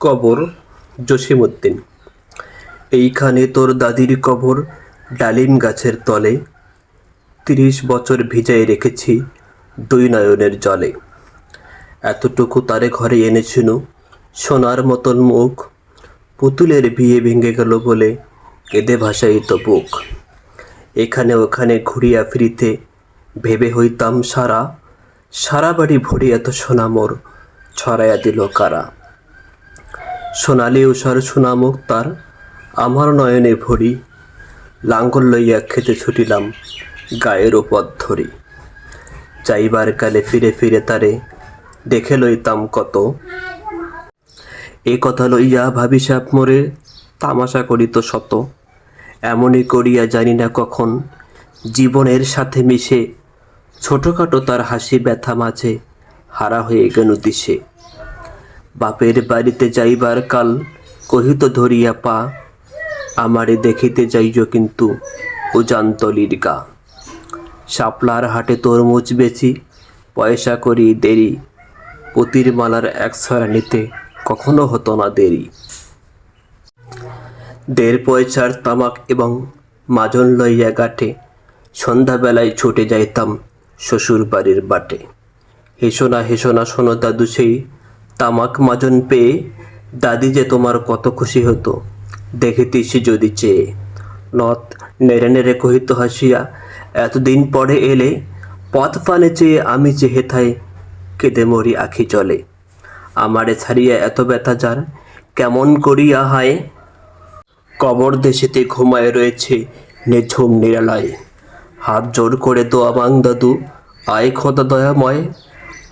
কবর জসিমউদ্দিন। এইখানে তোর দাদির কবর ডালিম গাছের তলে, ৩০ বছর ভিজায় রেখেছি দুই নয়নের জলে। এতটুকু তারে ঘরে এনেছিনু, সোনার মতন মুখ, পুতুলের বিয়ে ভেঙে গেল বলে কেঁদে ভাসাইত বুক। এখানে ওখানে ঘুরিয়া ফিরিতে ভেবে হইতাম সারা, সারা বাড়ি ভরি এত সোনা মোর ছড়াইয়া দিল কারা। সোনালি উষার সোনামুখ তার আমার নয়নে ভরি, লাঙ্গল লইয়া খেতে ছুটিলাম গায়ের ওপর ধরি। যাইবার কালে ফিরে ফিরে তারে দেখে লইতাম কত, এ কথা লইয়া ভাবিসাপ মোরে তামাশা করিত শত। এমনই করিয়া জানি না কখন জীবনের সাথে মিশে ছোটখাটো তার হাসি ব্যথা মাঝে হারা হয়ে গেল দিশে। বাপের বাড়িতে যাইবার কাল কহিত ধরিয়া পা, আমারে দেখিতে যাইও কিন্তু উজানতলির গা। শাপলার হাটে তরমুজ বেচি, পয়সা করি দেরি, পুতির মালার এক ছড়া নিতে কখনো হতো না দেরি। ১.৫ পয়সার তামাক এবং মাজন লইয়া গাঁটে সন্ধ্যাবেলায় ছুটে যাইতাম শ্বশুর বাড়ির বাটে। হেসো না শোনো দাদু সেই তামাক মাজন পেয়ে, দাদি যে তোমার কত খুশি হতো দেখিতিস যদি চেয়ে। নথ নেড়ে নেড়ে কহিত হাসিয়া, এতদিন পরে এলে, পথ পানে চেয়ে আমি যে হেথায় কেঁদে মরি আখি জলে। আমারে ছাড়িয়া এত ব্যথা যার কেমন করিয়া হায়, কবর দেশেতে ঘুমায় রয়েছে নিঝুম নিরালায়। হাত জোর করে দোয়া মাং দাদু, আয় খোদা দয়াময়,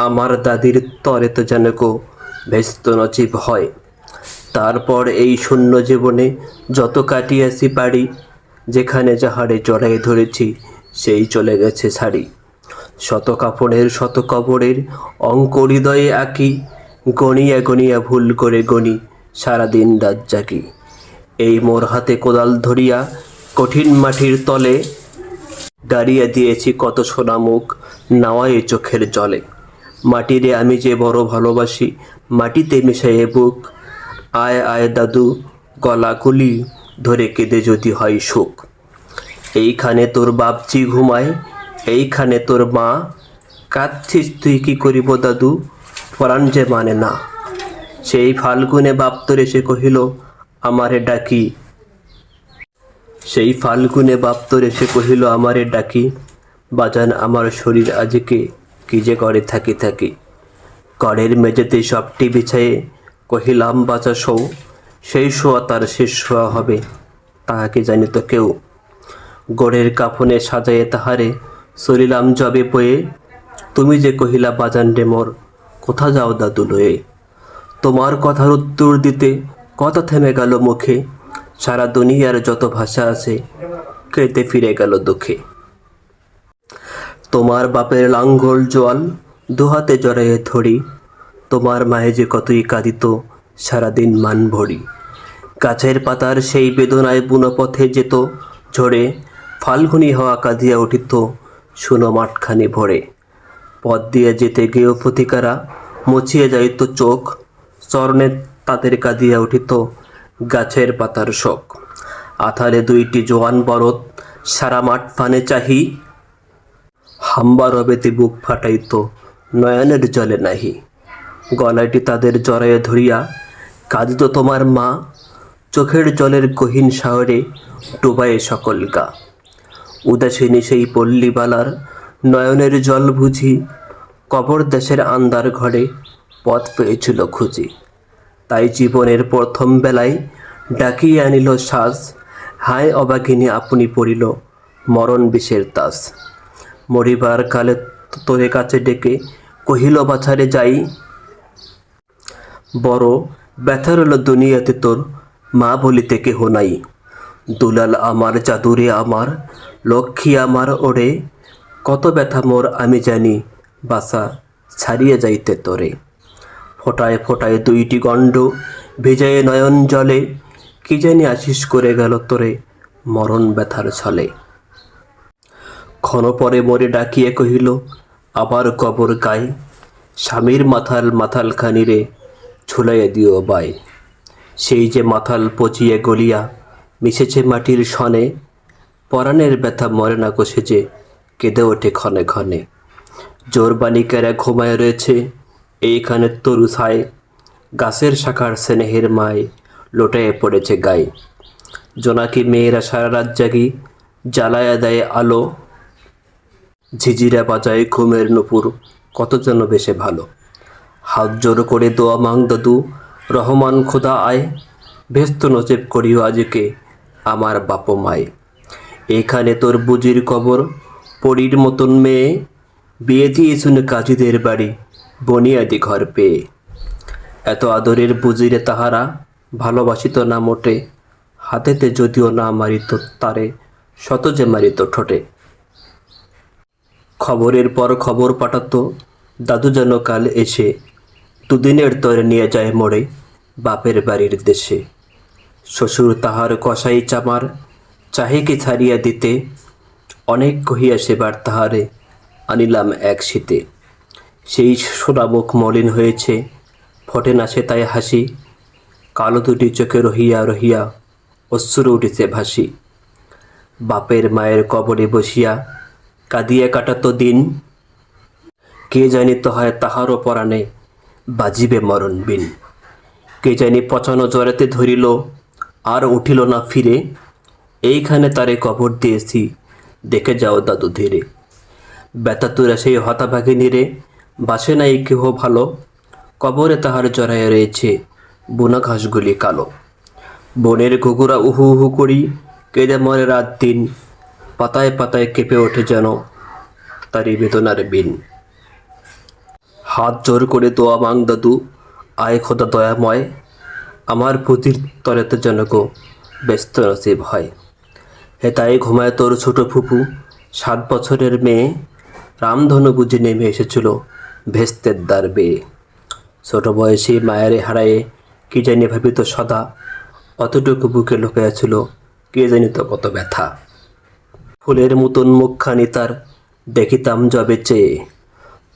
আমার দাদির তরে তো যেন কো ভেস্ত নচিব হয়। তারপর এই শূন্য জীবনে যত কাটিয়াছি পারি, যেখানে যাহারে জড়াই ধরেছি সেই চলে গেছে ছাড়ি। শত কাপড়ের শত কবরের অঙ্ক হৃদয়ে আঁকি, গণিয়া গণিয়া ভুল করে গণি সারাদিন রাত জাগি। এই মোর হাতে কোদাল ধরিয়া কঠিন মাটির তলে, গাড়িয়া দিয়েছি কত সোনা মুখ নাওয়ায় চোখের জলে। মাটিরে আমি যে বড় ভালোবাসি, মাটিতে মিশাইয়ে বুক, আয় আয় দাদু গলা কুলি ধরে কেঁদে যদি হয় সুখ। এইখানে তোর বাপজি ঘুমায়, এইখানে তোর মা, কাঁদছিস তুই কি করিব দাদু, পরাণ যে মানে না। সেই ফাল্গুনে বাপ তোর এসে কহিল আমারে ডাকি, সেই ফাল্গুনে বাপ তোর এসে কহিল আমারে ডাকি, বাজান আমার শরীর আজকে কি যে করে থাকি থাকি। ঘরের মেঝেতে সবটি বিছায়ে কহিলাম বাঁচা শোও, সেই শোয়া তার শেষ শোয়া হবে তাহাকে জানিত কেউ। গোড়ের কাফনে সাজায়ে তাহারে চলিলাম জবে বয়ে, তুমি যে কহিলা বাজান রে মোর, কোথা যাও দাদু লয়ে। তোমার কথার উত্তর দিতে কথা থেমে গেল মুখে, সারা দুনিয়ার যত ভাষা আছে কেটে ফিরে গেল দুঃখে। তোমার বাপের লাঙ্গল জোয়াল দুহাতে জড়াইয়ে ধরি, তোমার মায়ে যে কতই কাঁদিত সারাদিন মান ভরি। গাছের পাতার সেই বেদনায় বুনো পথে যেত ঝরে, ফাল্গুনি হওয়া কাঁদিয়া উঠিত শুনো মাঠখানি ভরে। পথ দিয়ে যেতে গেয়েও প্রতিকারা মুছিয়ে যাইত চোখ, চরণে তাদের কাঁদিয়া উঠিত গাছের পাতার শোক। আথারে দুইটি জোয়ান বরদ সারা মাঠ ফানে চাহি, হাম্বা রবেতে বুক ফাটাইত নয়নের জলে নাহি। গলাটি তাদের জড়াইয়া ধরিয়া কাঁদিত তোমার মা, চোখের জলের গহীন সাগরে ডুবায়ে সকল গা। উদাসিনী সেই পল্লীবালার নয়নের জল বুঝি, কবর দেশের আন্দার ঘরে পথ পেয়েছিল খুঁজি। তাই জীবনের প্রথম বেলায় ডাকিয়ে আনিল সাজ, হায় অবাগিনী আপনি পড়িল মরণ বিষের তাস। মরিবার কালে তোরে কাছে ডেকে কহিল বাছারে যাই, বড় ব্যথা রইল দুনিয়াতে তোর মা বলিতে কেহ নাই। দুলাল আমার জাদুরে আমার লক্ষ্মী আমার ওরে, কত ব্যথা মোর আমি জানি বাসা ছাড়িয়ে যাইতে তোরে। ফোটায় ফোটায় দুইটি গণ্ড ভিজায়ে নয়ন জলে, কি জানি আশিস করে গেল তোরে মরণ ব্যথার ছলে। ক্ষণ পরে মোরে ডাকিয়ে কহিল আবার কবর গায়, স্বামীর মাথাল খানি রে ঝুলাইয়া দিও বাই। সেই যে মাথাল পচিয়ে গলিয়া মিশেছে মাটির সনে, পরাণের ব্যথা মরে না কষে যে কেঁদে ওঠে ক্ষণে ক্ষণে। জোর বালিকেরা ঘুমায় রয়েছে এইখানে তরু ছায়, গাছের শাখার স্নেহের মায় লোটায় পড়েছে গায়ে। জোনাকি মেয়েরা সারা রাত জাগি জ্বালায়া দেয় আলো, ঝিঝিরা বাজায় ঘুমের নুপুর কত যেন বেশে ভালো। হাত জোর করে দোয়া মাং দাদু, রহমান খোদা আয়, ব্যস্ত নসিব করিও আজকে আমার বাপ মায়। এখানে তোর বুজির কবর, পরীর মতন মেয়ে, বিয়ে দিয়েছুন কাজীদের বাড়ি বনিয়াদি ঘর পেয়ে। এত আদরের বুজিরে তাহারা ভালোবাসিত না মোটে, হাতেতে যদিও না মারিত তারে শত যে মারিত ঠোঁটে। খবরের পর খবর পাঠাতো দাদু যেন কাল এসে, দুদিনের তরে নিয়ে যায় মোড়ে বাপের বাড়ির দেশে। শ্বশুর তাহার কসাই চামার চাহিকে ছাড়িয়া দিতে, অনেক কহিয়া সেবার তাহারে আনিলাম এক শীতে। সেই সোনামুখ মলিন হয়েছে, ফোটে না সে তাই হাসি, কালো দুটি চোখে রহিয়া রহিয়া অশ্রু উঠিছে ভাসি। বাপের মায়ের কবরে বসিয়া কাঁদিয়া কাটাতো দিন, কে জানিত হয় তাহারও পরাণে বাজিবে মরণ বিন। কে জানি পচানো জ্বরেতে ধরিল আর উঠিল না ফিরে, এইখানে তারে কবর দিয়েছি দেখে যাও দাদু ধীরে। ব্যথাতুরা সেই হতাভাগিনীরে বাসে নাই কেহ ভালো, কবরে তাহার জড়াইয়া রয়েছে বুনা ঘাসগুলি কালো। বনের ঘুঘুরা উহু উহু করি কেঁদে মরে রাত দিন, পাতায় পাতায় কেঁপে ওঠে যেন তারই বেদনার বিন। হাত জোর করে দোয়া মাং দাদু, আয় খোদা দয়াময়, আমার পুতির তরেতে যেন গো ব্যস্ত নসিব হয়। হেতায় ঘুমায় তোর ছোট ফুপু 7 বছরের মেয়ে, রামধনু বুঝে নেমে এসেছিল ভেস্তের দ্বার বেয়ে। ছোট বয়সী মায়েরে হারায়ে কি জানি ভাবিত সদা, অতটুকু বুকে লুকাইয়াছিল কে জানিত কত ব্যথা। ফুলের মতন মুখখানি তার দেখিতাম যবে চেয়ে,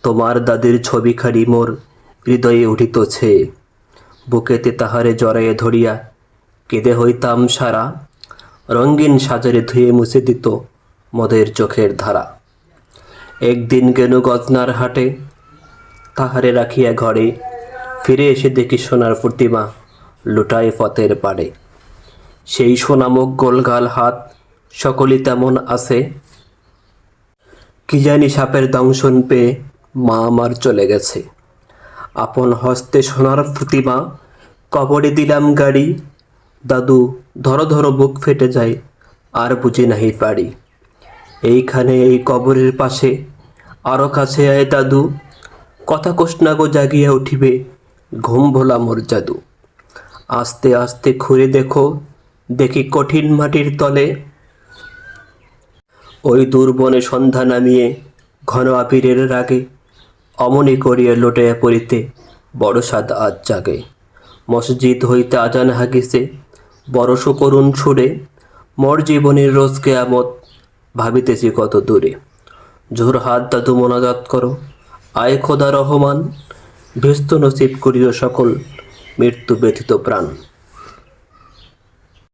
তোমার দাদির ছবিখানি মোর হৃদয়ে উঠিতছে। বুকেতে তাহারে জড়াইয়ে ধরিয়া কেঁদে হইতাম সারা, রঙিন সাজারে ধুয়ে মুছে দিত মদের চোখের ধারা। একদিন গেনু গজনার হাটে, তাহারে রাখিয়া ঘরে, ফিরে এসে দেখি সোনার প্রতিমা লুটায় পথের পাড়ে। সেই সোনামুখ গোলগাল হাত সকলই তেমন আছে, কি জানি সাপের দংশন পেয়ে মা আমার চলে গেছে। আপন হস্তে সোনার প্রতিমা কবরে দিলাম গাড়ি, দাদু ধরো ধরো বুক ফেটে যায় আর বুঝি নাহি পারি। এইখানে এই কবরের পাশে আরো কাছে আয় দাদু, কথা কোষ্ণা গো জাগিয়া উঠিবে ঘুম ভোলা মোর জাদু। আস্তে আস্তে ঘুরে দেখো, দেখি কঠিন মাটির তলে, ওই দুর্বনে সন্ধ্যা নামিয়ে ঘন আপিরের রাগে, অমনি করিয়া লোটাইয়া পড়িতে বড় সাদ আজ জাগে। মসজিদ হইতে আজান হাগিছে বড় সুকরুণ সুরে, মোর জীবনের রোজ কেয়ামত ভাবিতেছি কত দূরে। জোর হাত দাদু মোনাজাত করো, আয় খোদা রহমান, ব্যস্ত নসিব করিও সকল মৃত্যু ব্যথিত প্রাণ।